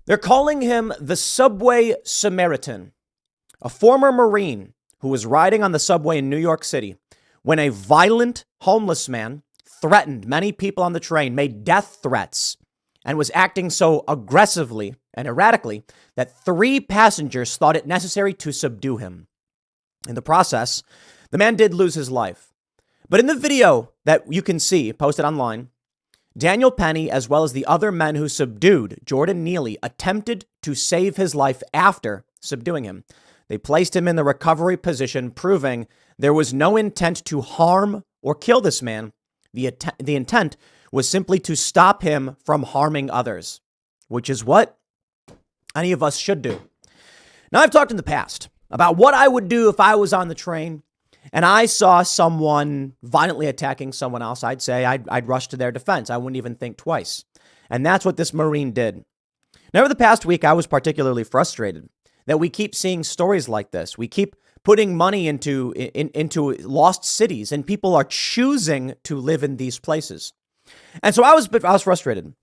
They're calling him the Subway Samaritan, a former Marine who was riding on the subway in New York City when a violent homeless man threatened many people on the train, made death threats, and was acting so aggressively and erratically that 3 passengers thought it necessary to subdue him. In the process, the man did lose his life. But in the video that you can see posted online, Daniel Penny, as well as the other men who subdued Jordan Neely, attempted to save his life after subduing him. They placed him in the recovery position, proving there was no intent to harm or kill this man. The intent was simply to stop him from harming others, which is what any of us should do. Now, I've talked in the past about what I would do if I was on the train and I saw someone violently attacking someone else. I'd say I'd rush to their defense. I wouldn't even think twice. And that's what this Marine did. Now, over the past week, I was particularly frustrated that we keep seeing stories like this. We keep putting money into lost cities, and people are choosing to live in these places. And so I was frustrated.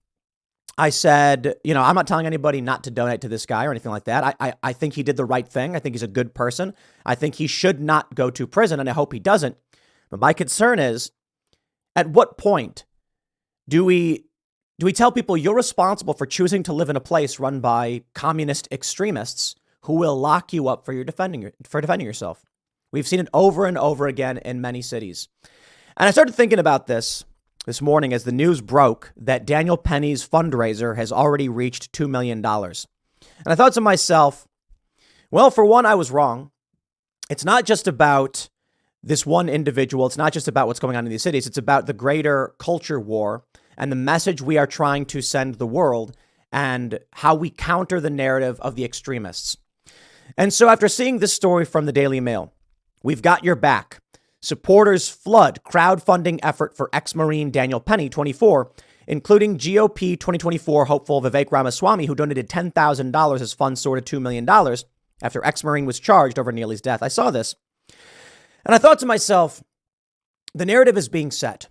I said, I'm not telling anybody not to donate to this guy or anything like that. I think he did the right thing. I think he's a good person. I think he should not go to prison, and I hope he doesn't. But my concern is, at what point do we tell people you're responsible for choosing to live in a place run by communist extremists who will lock you up for defending yourself? We've seen it over and over again in many cities. And I started thinking about this morning as the news broke that Daniel Penny's fundraiser has already reached $2 million. And I thought to myself, well, for one, I was wrong. It's not just about this one individual. It's not just about what's going on in these cities. It's about the greater culture war and the message we are trying to send the world and how we counter the narrative of the extremists. And so after seeing this story from the Daily Mail, we've got your back. Supporters flood crowdfunding effort for ex-Marine Daniel Penny, 24, including GOP 2024 hopeful Vivek Ramaswamy, who donated $10,000 as funds soared to $2 million after ex-Marine was charged over Neely's death. I saw this, and I thought to myself, the narrative is being set.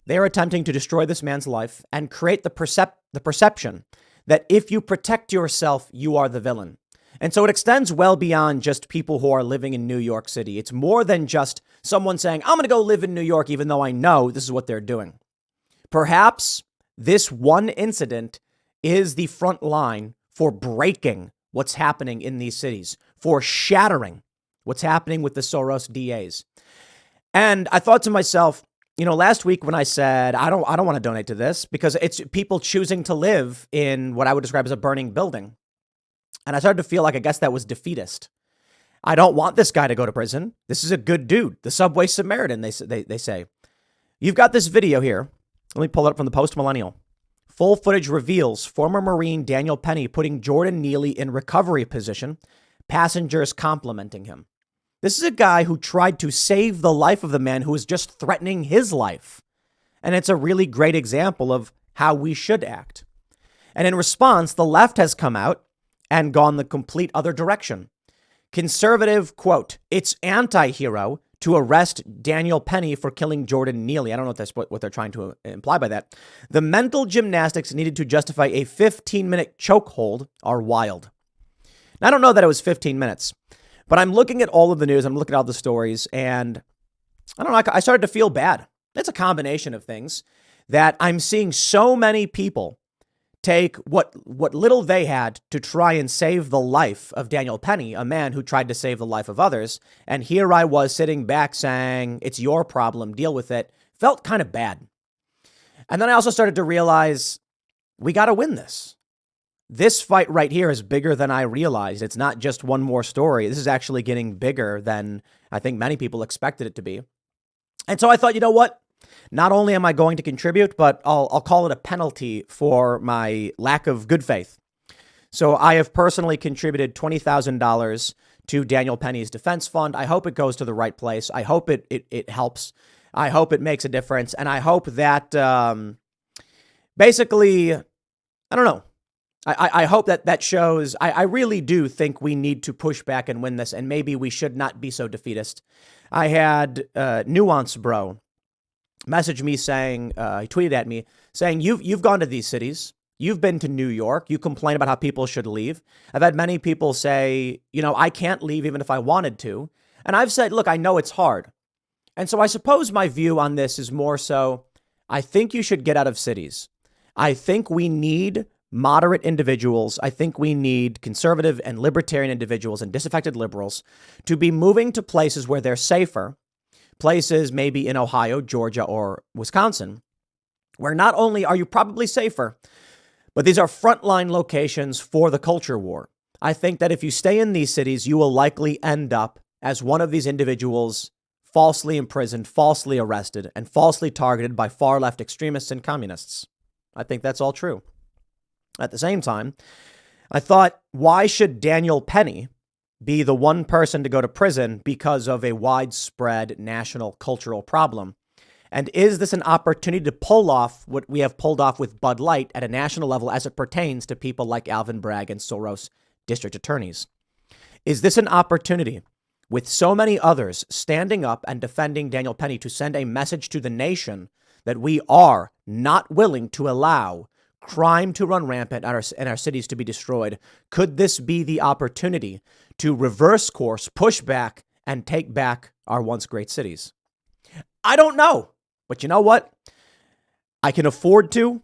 They are attempting to destroy this man's life and create the perception that if you protect yourself, you are the villain. And so it extends well beyond just people who are living in New York City. It's more than just someone saying, I'm going to go live in New York, even though I know this is what they're doing. Perhaps this one incident is the front line for breaking what's happening in these cities, for shattering what's happening with the Soros DAs. And I thought to myself, last week when I said, I don't want to donate to this because it's people choosing to live in what I would describe as a burning building. And I started to feel like, I guess that was defeatist. I don't want this guy to go to prison. This is a good dude. The Subway Samaritan, they say. You've got this video here. Let me pull it up from the Post Millennial. Full footage reveals former Marine Daniel Penny putting Jordan Neely in recovery position, passengers complimenting him. This is a guy who tried to save the life of the man who was just threatening his life. And it's a really great example of how we should act. And in response, the left has come out and gone the complete other direction. Conservative, quote, it's anti-hero to arrest Daniel Penny for killing Jordan Neely. I don't know if that's what they're trying to imply by that. The mental gymnastics needed to justify a 15-minute chokehold are wild. Now, I don't know that it was 15 minutes, but I'm looking at all of the news. I'm looking at all the stories, and I don't know, I started to feel bad. It's a combination of things that I'm seeing so many people take what little they had to try and save the life of Daniel Penny, a man who tried to save the life of others. And here I was sitting back saying, it's your problem, deal with it. Felt kind of bad. And then I also started to realize we got to win this. This fight right here is bigger than I realized. It's not just one more story. This is actually getting bigger than I think many people expected it to be. And so I thought, you know what? Not only am I going to contribute, but I'll call it a penalty for my lack of good faith. So I have personally contributed $20,000 to Daniel Penny's defense fund. I hope it goes to the right place. I hope it helps. I hope it makes a difference. And I hope that basically, I don't know. I hope that shows. I really do think we need to push back and win this. And maybe we should not be so defeatist. I had Nuance Bro message me saying, he tweeted at me saying, you've gone to these cities. You've been to New York. You complain about how people should leave. I've had many people say, I can't leave even if I wanted to. And I've said, look, I know it's hard. And so I suppose my view on this is more so, I think you should get out of cities. I think we need moderate individuals. I think we need conservative and libertarian individuals and disaffected liberals to be moving to places where they're safer, places maybe in Ohio, Georgia, or Wisconsin, where not only are you probably safer, but these are frontline locations for the culture war. I think that if you stay in these cities, you will likely end up as one of these individuals falsely imprisoned, falsely arrested, and falsely targeted by far left extremists and communists. I think that's all true. At the same time, I thought, why should Daniel Penny be the one person to go to prison because of a widespread national cultural problem? And is this an opportunity to pull off what we have pulled off with Bud Light at a national level as it pertains to people like Alvin Bragg and Soros district attorneys? Is this an opportunity, with so many others standing up and defending Daniel Penny, to send a message to the nation that we are not willing to allow crime to run rampant and our cities to be destroyed? Could this be the opportunity to reverse course, push back, and take back our once great cities? I don't know. But you know what? I can afford to.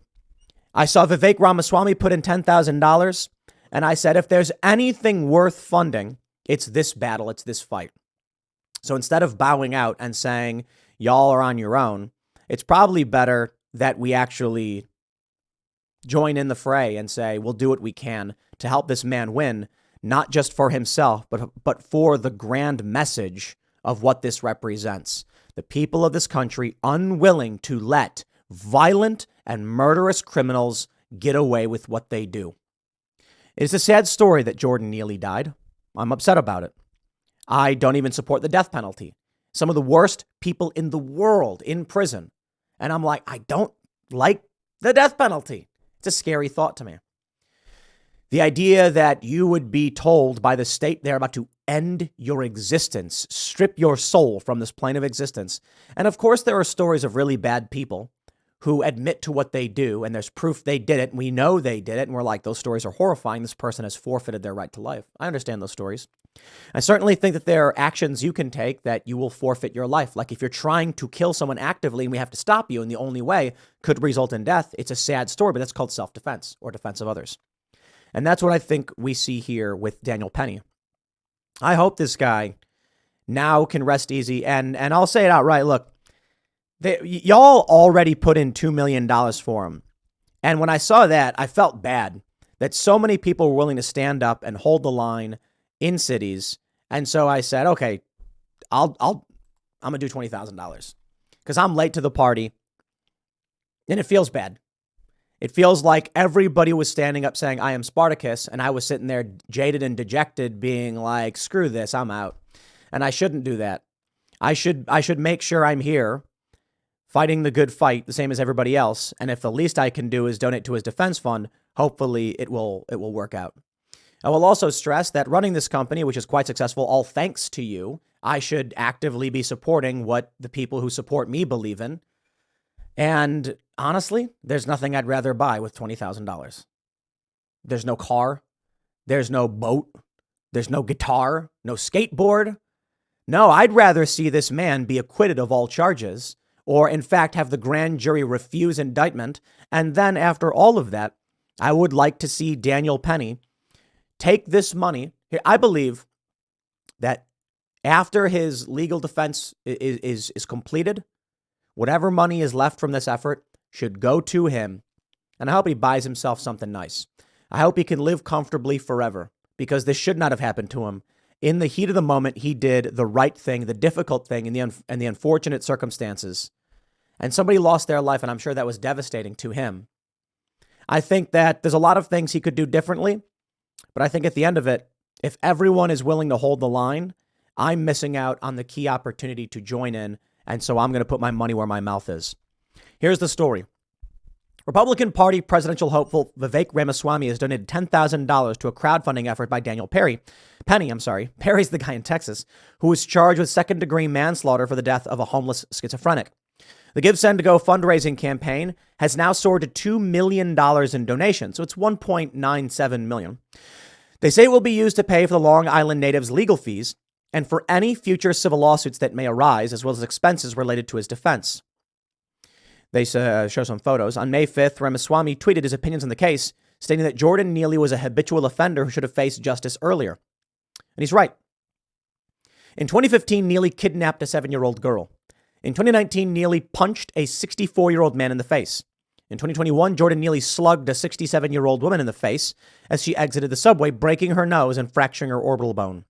I saw Vivek Ramaswamy put in $10,000, and I said, if there's anything worth funding, it's this battle, it's this fight. So instead of bowing out and saying, y'all are on your own, it's probably better that we actually join in the fray and say, we'll do what we can to help this man win, not just for himself, but for the grand message of what this represents. The people of this country unwilling to let violent and murderous criminals get away with what they do. It is a sad story that Jordan Neely died. I'm upset about it. I don't even support the death penalty. Some of the worst people in the world in prison. And I'm like, I don't like the death penalty. It's a scary thought to me. The idea that you would be told by the state they're about to end your existence, strip your soul from this plane of existence. And of course, there are stories of really bad people who admit to what they do, and there's proof they did it. And we know they did it. And we're like, those stories are horrifying. This person has forfeited their right to life. I understand those stories. I certainly think that there are actions you can take that you will forfeit your life. Like if you're trying to kill someone actively and we have to stop you, and the only way could result in death, it's a sad story, but that's called self-defense or defense of others. And that's what I think we see here with Daniel Penny. I hope this guy now can rest easy. And I'll say it outright. Look, y'all already put in $2 million for him. And when I saw that, I felt bad that so many people were willing to stand up and hold the line in cities. And so I said, okay, I'm going to do $20,000 because I'm late to the party. And it feels bad. It feels like everybody was standing up saying, I am Spartacus. And I was sitting there jaded and dejected being like, screw this, I'm out. And I shouldn't do that. I should make sure I'm here fighting the good fight, the same as everybody else. And if the least I can do is donate to his defense fund, hopefully it will work out. I will also stress that running this company, which is quite successful, all thanks to you, I should actively be supporting what the people who support me believe in. And honestly, there's nothing I'd rather buy with $20,000. There's no car. There's no boat. There's no guitar, no skateboard. No, I'd rather see this man be acquitted of all charges, or in fact have the grand jury refuse indictment. And then after all of that, I would like to see Daniel Penny take this money. I believe that after his legal defense is completed, whatever money is left from this effort should go to him. And I hope he buys himself something nice. I hope he can live comfortably forever, because this should not have happened to him. In the heat of the moment, he did the right thing, the difficult thing, in the unfortunate circumstances. And somebody lost their life, and I'm sure that was devastating to him. I think that there's a lot of things he could do differently, but I think at the end of it, if everyone is willing to hold the line, I'm missing out on the key opportunity to join in, and so I'm going to put my money where my mouth is. Here's the story. Republican Party presidential hopeful Vivek Ramaswamy has donated $10,000 to a crowdfunding effort by Daniel Penny. Perry's the guy in Texas who was charged with second-degree manslaughter for the death of a homeless schizophrenic. The Give Send to Go fundraising campaign has now soared to $2 million in donations, so it's $1.97 million. They say it will be used to pay for the Long Island native's legal fees and for any future civil lawsuits that may arise, as well as expenses related to his defense. They show some photos. On May 5th, Ramaswamy tweeted his opinions on the case, stating that Jordan Neely was a habitual offender who should have faced justice earlier. And he's right. In 2015, Neely kidnapped a 7-year-old girl. In 2019, Neely punched a 64-year-old man in the face. In 2021, Jordan Neely slugged a 67-year-old woman in the face as she exited the subway, breaking her nose and fracturing her orbital bone.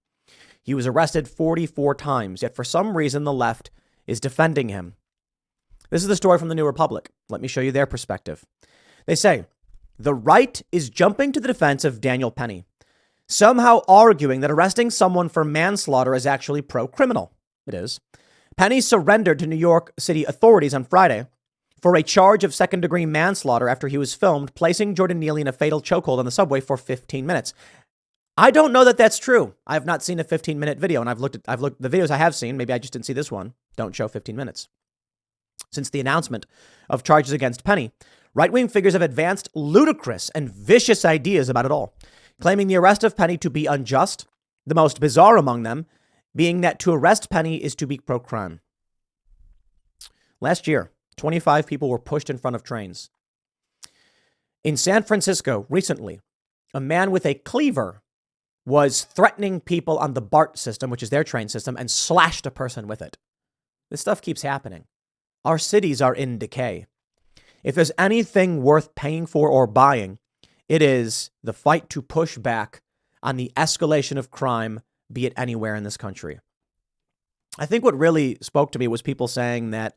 He was arrested 44 times, yet for some reason the left is defending him. This is the story from the New Republic. Let me show you their perspective. They say, the right is jumping to the defense of Daniel Penny, somehow arguing that arresting someone for manslaughter is actually pro-criminal. It is. Penny surrendered to New York City authorities on Friday for a charge of second-degree manslaughter after he was filmed placing Jordan Neely in a fatal chokehold on the subway for 15 minutes. I don't know that that's true. I have not seen a 15-minute video, and I've looked the videos I have seen. Maybe I just didn't see this one. Don't show 15 minutes. Since the announcement of charges against Penny, right-wing figures have advanced ludicrous and vicious ideas about it all, claiming the arrest of Penny to be unjust, the most bizarre among them being that to arrest Penny is to be pro-crime. Last year, 25 people were pushed in front of trains. In San Francisco, recently, a man with a cleaver was threatening people on the BART system, which is their train system, and slashed a person with it. This stuff keeps happening. Our cities are in decay. If there's anything worth paying for or buying, it is the fight to push back on the escalation of crime, be it anywhere in this country. I think what really spoke to me was people saying that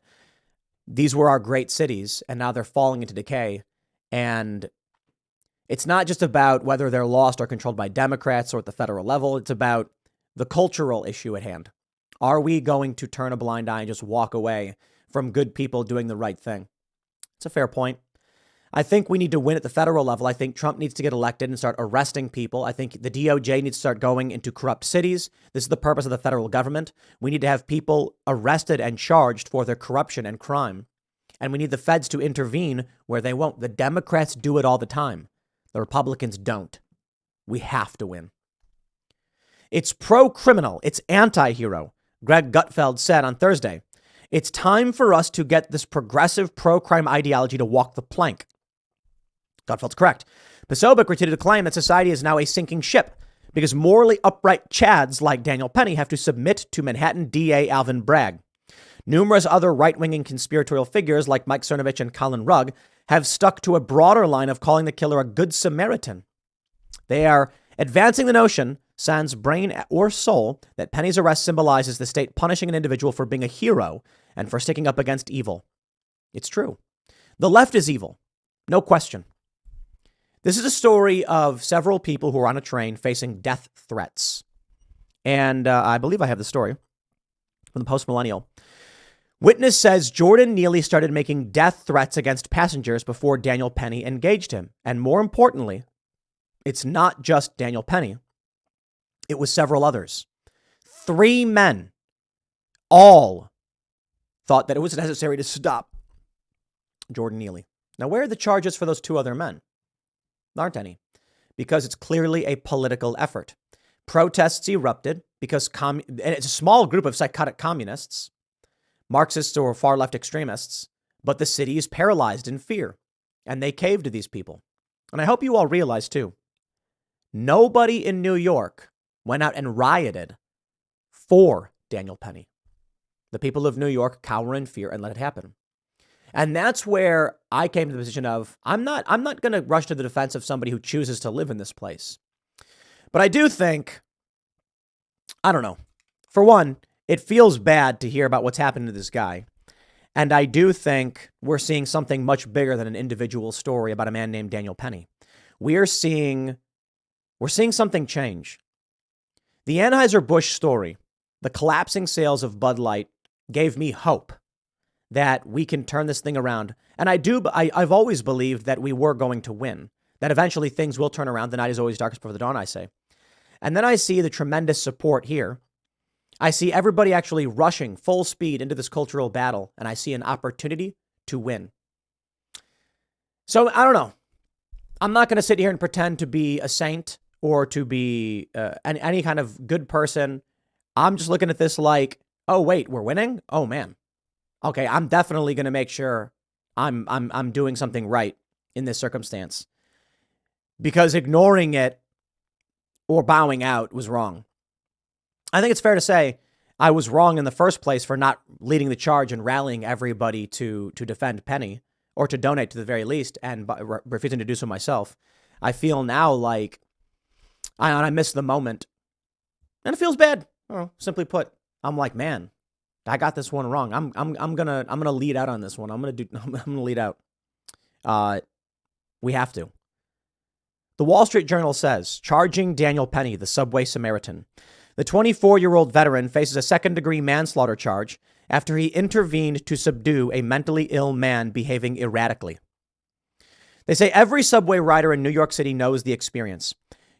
these were our great cities and now they're falling into decay. And it's not just about whether they're lost or controlled by Democrats or at the federal level. It's about the cultural issue at hand. Are we going to turn a blind eye and just walk away from good people doing the right thing? It's a fair point. I think we need to win at the federal level. I think Trump needs to get elected and start arresting people. I think the DOJ needs to start going into corrupt cities. This is the purpose of the federal government. We need to have people arrested and charged for their corruption and crime. And we need the feds to intervene where they won't. The Democrats do it all the time. The Republicans don't. We have to win. It's pro-criminal. It's anti-hero. Greg Gutfeld said on Thursday, it's time for us to get this progressive pro-crime ideology to walk the plank. Gutfeld's correct. Posobiec repeated a claim that society is now a sinking ship because morally upright chads like Daniel Penny have to submit to Manhattan DA Alvin Bragg. Numerous other right-wing and conspiratorial figures like Mike Cernovich and Colin Rugg have stuck to a broader line of calling the killer a good Samaritan. They are advancing the notion, sans brain or soul, that Penny's arrest symbolizes the state punishing an individual for being a hero and for sticking up against evil. It's true. The left is evil. No question. This is a story of several people who are on a train facing death threats. And I believe I have the story from the Post-Millennial. Witness says Jordan Neely started making death threats against passengers before Daniel Penny engaged him. And more importantly, it's not just Daniel Penny. It was several others. 3 men all thought that it was necessary to stop Jordan Neely. Now, where are the charges for those 2 other men? There aren't any, because it's clearly a political effort. Protests erupted because and it's a small group of psychotic communists, Marxists or far left extremists, but the city is paralyzed in fear, and they caved to these people. And I hope you all realize, too, nobody in New York went out and rioted for Daniel Penny. The people of New York cower in fear and let it happen. And that's where I came to the position of, I'm not going to rush to the defense of somebody who chooses to live in this place. But I do think, I don't know. For one, it feels bad to hear about what's happened to this guy. And I do think we're seeing something much bigger than an individual story about a man named Daniel Penny. We're seeing something change. The Anheuser-Busch story, the collapsing sales of Bud Light, gave me hope that we can turn this thing around. And I've always believed that we were going to win, that eventually things will turn around. The night is always darkest before the dawn, I say. And then I see the tremendous support here. I see everybody actually rushing full speed into this cultural battle, and I see an opportunity to win. So I don't know. I'm not going to sit here and pretend to be a saint or to be any kind of good person. I'm just looking at this like, oh, wait, we're winning? Oh, man. Okay, I'm definitely going to make sure I'm doing something right in this circumstance, because ignoring it or bowing out was wrong. I think it's fair to say I was wrong in the first place for not leading the charge and rallying everybody to defend Penny, or to donate to the very least, and refusing to do so myself. I feel now like I missed the moment, and it feels bad. Simply put, I'm like, man, I got this one wrong. I'm gonna lead out on this one. I'm gonna lead out. We have to. The Wall Street Journal says, charging Daniel Penny, the subway Samaritan. The 24-year-old veteran faces a second-degree manslaughter charge after he intervened to subdue a mentally ill man behaving erratically. They say every subway rider in New York City knows the experience.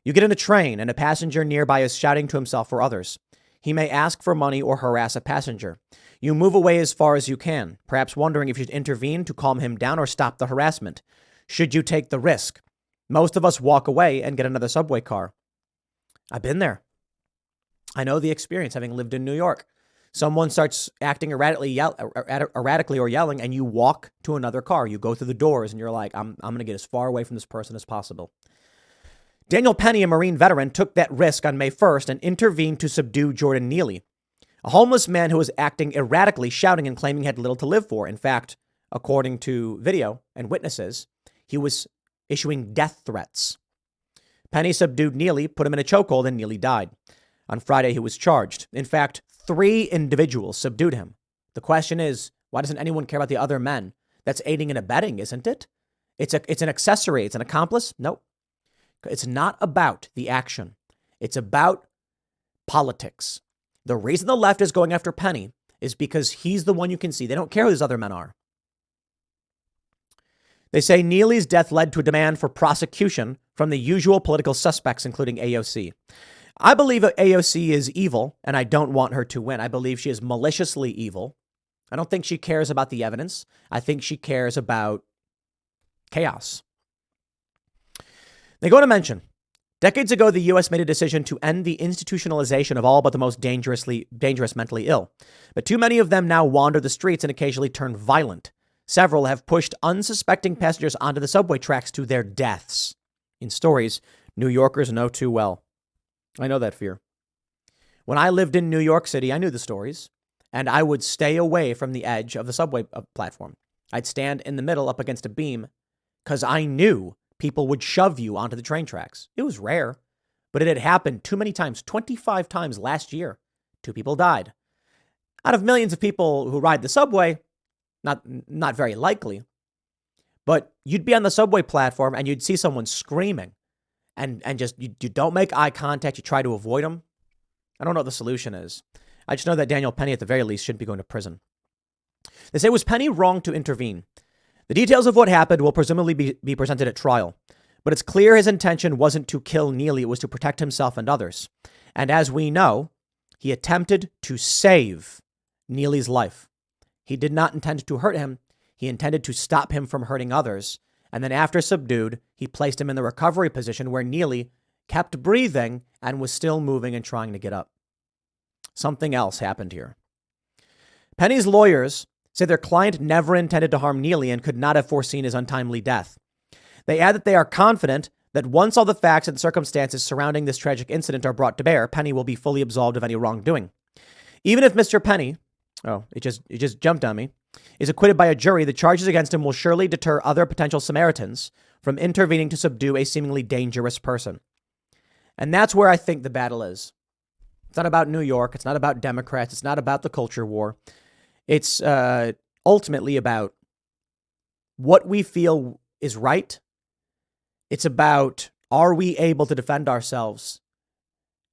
You get in a train and a passenger nearby is shouting to himself or others. He may ask for money or harass a passenger. You move away as far as you can, perhaps wondering if you should intervene to calm him down or stop the harassment. Should you take the risk? Most of us walk away and get another subway car. I've been there. I know the experience, having lived in New York. Someone starts acting erratically or yelling, and you walk to another car. You go through the doors, and you're like, I'm going to get as far away from this person as possible. Daniel Penny, a Marine veteran, took that risk on May 1st and intervened to subdue Jordan Neely, a homeless man who was acting erratically, shouting and claiming he had little to live for. In fact, according to video and witnesses, he was issuing death threats. Penny subdued Neely, put him in a chokehold, and Neely died. On Friday, he was charged. In fact, 3 individuals subdued him. The question is, why doesn't anyone care about the other men? That's aiding and abetting, isn't it? It's an accessory. It's an accomplice. Nope. It's not about the action. It's about politics. The reason the left is going after Penny is because he's the one you can see. They don't care who these other men are. They say Neely's death led to a demand for prosecution from the usual political suspects, including AOC. I believe AOC is evil, and I don't want her to win. I believe she is maliciously evil. I don't think she cares about the evidence. I think she cares about chaos. They go on to mention, decades ago, the U.S. made a decision to end the institutionalization of all but the most dangerous mentally ill. But too many of them now wander the streets and occasionally turn violent. Several have pushed unsuspecting passengers onto the subway tracks to their deaths. In stories New Yorkers know too well. I know that fear. When I lived in New York City, I knew the stories, and I would stay away from the edge of the subway platform. I'd stand in the middle up against a beam because I knew people would shove you onto the train tracks. It was rare, but it had happened too many times, 25 times last year. 2 people died. Out of millions of people who ride the subway, not very likely, but you'd be on the subway platform and you'd see someone screaming. And just, you don't make eye contact. You try to avoid them. I don't know what the solution is. I just know that Daniel Penny, at the very least, shouldn't be going to prison. They say, was Penny wrong to intervene? The details of what happened will presumably be presented at trial. But it's clear his intention wasn't to kill Neely. It was to protect himself and others. And as we know, he attempted to save Neely's life. He did not intend to hurt him. He intended to stop him from hurting others. And then after subdued, he placed him in the recovery position where Neely kept breathing and was still moving and trying to get up. Something else happened here. Penny's lawyers say their client never intended to harm Neely and could not have foreseen his untimely death. They add that they are confident that once all the facts and circumstances surrounding this tragic incident are brought to bear, Penny will be fully absolved of any wrongdoing. Even if Mr. Penny, it just jumped on me, is acquitted by a jury, the charges against him will surely deter other potential Samaritans from intervening to subdue a seemingly dangerous person. And that's where I think the battle is. It's not about New York. It's not about Democrats. It's not about the culture war. It's ultimately about what we feel is right. It's about, are we able to defend ourselves?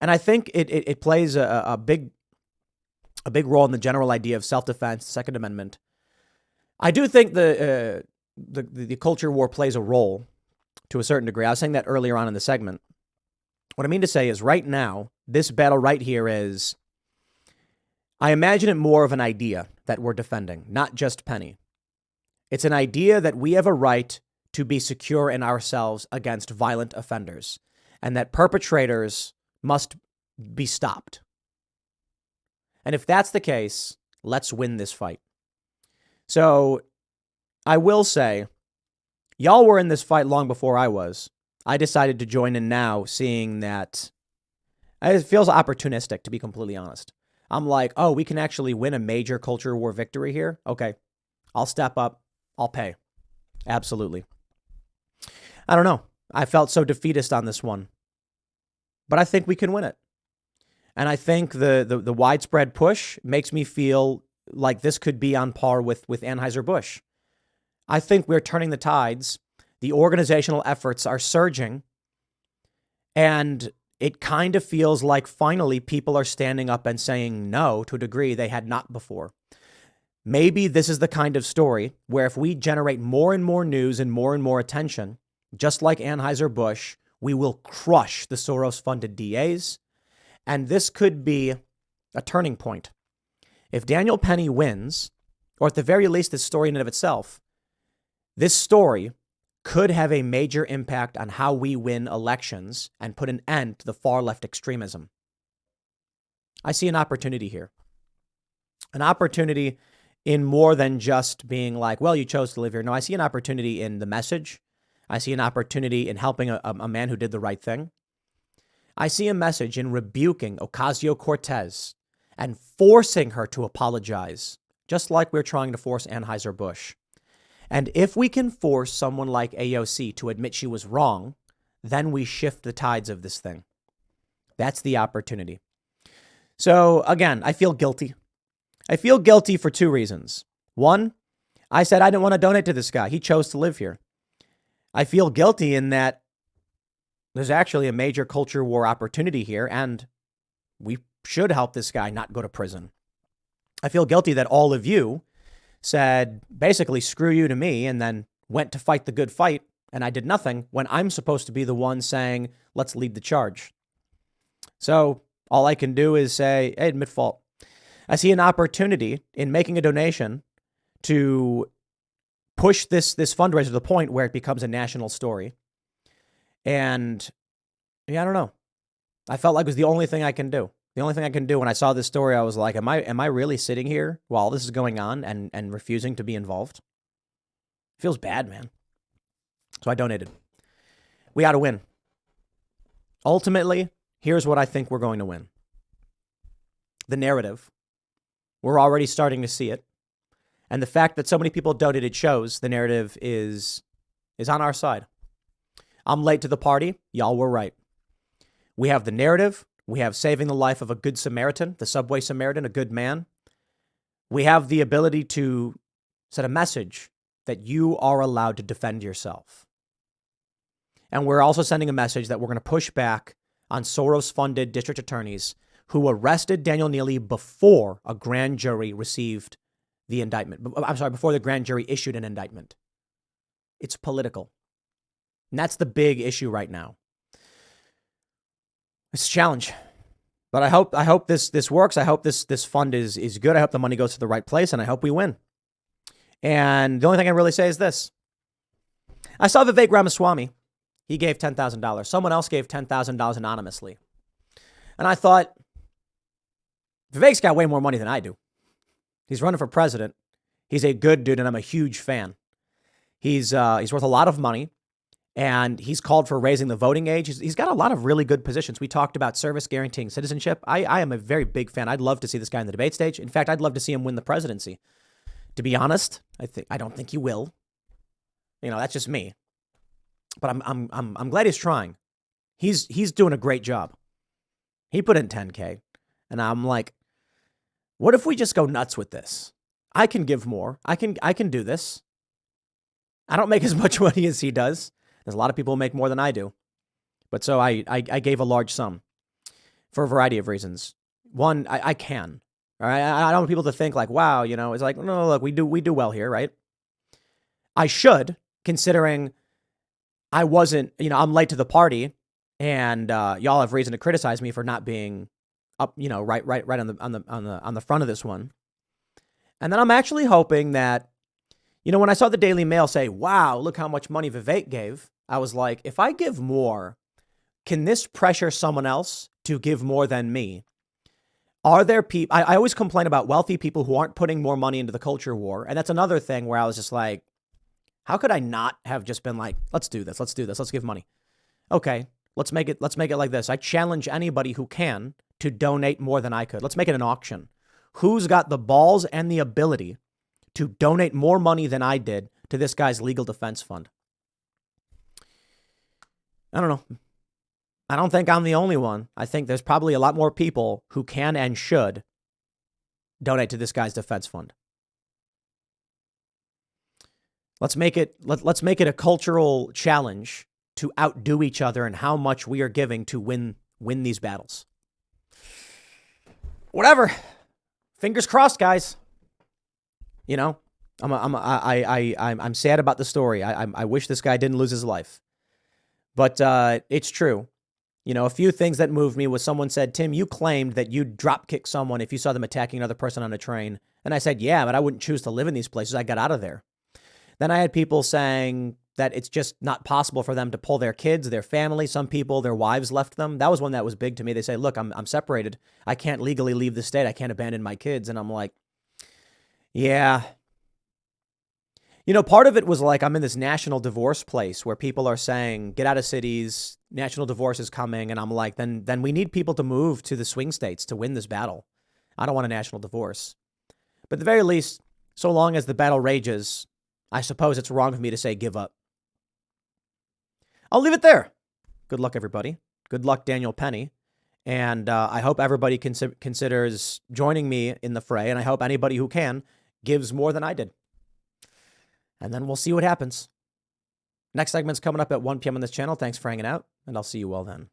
And I think it plays a big role in the general idea of self-defense, Second Amendment. I do think the culture war plays a role to a certain degree. I was saying that earlier on in the segment. What I mean to say is right now, this battle right here is I imagine it more of an idea that we're defending, not just Penny. It's an idea that we have a right to be secure in ourselves against violent offenders, and that perpetrators must be stopped. And if that's the case, let's win this fight. So I will say, y'all were in this fight long before I was. I decided to join in now, seeing that it feels opportunistic, to be completely honest. I'm like, oh, we can actually win a major culture war victory here? Okay, I'll step up. I'll pay. Absolutely. I don't know. I felt so defeatist on this one. But I think we can win it. And I think the widespread push makes me feel like this could be on par with Anheuser-Busch. I think we're turning the tides. The organizational efforts are surging. And it kind of feels like finally people are standing up and saying no to a degree they had not before. Maybe this is the kind of story where if we generate more and more news and more attention, just like Anheuser-Busch, we will crush the Soros-funded DAs. And this could be a turning point. If Daniel Penny wins, or at the very least this story in and of itself, this story could have a major impact on how we win elections and put an end to the far left extremism. I see an opportunity here. An opportunity in more than just being like, well, you chose to live here. No, I see an opportunity in the message. I see an opportunity in helping a man who did the right thing. I see a message in rebuking Ocasio-Cortez and forcing her to apologize, just like we're trying to force Anheuser-Busch. And if we can force someone like AOC to admit she was wrong, then we shift the tides of this thing. That's the opportunity. So again, I feel guilty. I feel guilty for two reasons. One, I said I didn't want to donate to this guy. He chose to live here. I feel guilty in that there's actually a major culture war opportunity here, and we should help this guy not go to prison. I feel guilty that all of you said basically screw you to me and then went to fight the good fight, and I did nothing when I'm supposed to be the one saying, let's lead the charge. So all I can do is say, hey, admit fault. I see an opportunity in making a donation to push this fundraiser to the point where it becomes a national story. And yeah, I don't know. I felt like it was the only thing I can do. The only thing I can do when I saw this story, I was like, am I really sitting here while this is going on and refusing to be involved? It feels bad, man. So I donated. We got to win. Ultimately, here's what I think we're going to win. The narrative. We're already starting to see it. And the fact that so many people donated shows the narrative is on our side. I'm late to the party. Y'all were right. We have the narrative. We have saving the life of a good Samaritan, the subway Samaritan, a good man. We have the ability to set a message that you are allowed to defend yourself. And we're also sending a message that we're going to push back on Soros-funded district attorneys who arrested Daniel Neely before a grand jury received the indictment. I'm sorry, before the grand jury issued an indictment. It's political. And that's the big issue right now. It's a challenge. But I hope this works. I hope this fund is good. I hope the money goes to the right place, and I hope we win. And the only thing I really say is this. I saw Vivek Ramaswamy. He gave $10,000. Someone else gave $10,000 anonymously. And I thought, Vivek's got way more money than I do. He's running for president. He's a good dude, and I'm a huge fan. He's worth a lot of money. And he's called for raising the voting age. He's got a lot of really good positions. We talked about service guaranteeing citizenship. I am a very big fan. I'd love to see this guy in the debate stage. In fact, I'd love to see him win the presidency. To be honest, I don't think he will. You know, that's just me. But I'm glad he's trying. He's doing a great job. He put in 10K, and I'm like, what if we just go nuts with this? I can give more. I can do this. I don't make as much money as he does. There's a lot of people who make more than I do. But so I gave a large sum for a variety of reasons. One, I can. All right. I don't want people to think like, wow, you know, it's like, no, look, we do well here, right? I should, considering I wasn't, you know, I'm late to the party and y'all have reason to criticize me for not being up, right on the front of this one. And then I'm actually hoping that, when I saw the Daily Mail say, wow, look how much money Vivek gave, I was like, if I give more, can this pressure someone else to give more than me? Are there people, I always complain about wealthy people who aren't putting more money into the culture war. And that's another thing where I was just like, how could I not have just been like, let's do this, let's give money. Okay, let's make it like this. I challenge anybody who can to donate more than I could. Let's make it an auction. Who's got the balls and the ability to donate more money than I did to this guy's legal defense fund? I don't know. I don't think I'm the only one. I think there's probably a lot more people who can and should donate to this guy's defense fund. Let's make it a cultural challenge to outdo each other in how much we are giving to win these battles. Whatever. Fingers crossed, guys. I'm sad about the story. I wish this guy didn't lose his life. But it's true. A few things that moved me was someone said, Tim, you claimed that you'd drop kick someone if you saw them attacking another person on a train. And I said, yeah, but I wouldn't choose to live in these places. I got out of there. Then I had people saying that it's just not possible for them to pull their kids, their family. Some people, their wives left them. That was one that was big to me. They say, look, I'm separated. I can't legally leave the state. I can't abandon my kids. And I'm like, yeah. Part of it was like I'm in this national divorce place where people are saying, get out of cities, national divorce is coming. And I'm like, then we need people to move to the swing states to win this battle. I don't want a national divorce. But at the very least, so long as the battle rages, I suppose it's wrong of me to say give up. I'll leave it there. Good luck, everybody. Good luck, Daniel Penny. And I hope everybody considers joining me in the fray. And I hope anybody who can gives more than I did. And then we'll see what happens. Next segment's coming up at 1 p.m. on this channel. Thanks for hanging out, and I'll see you all then.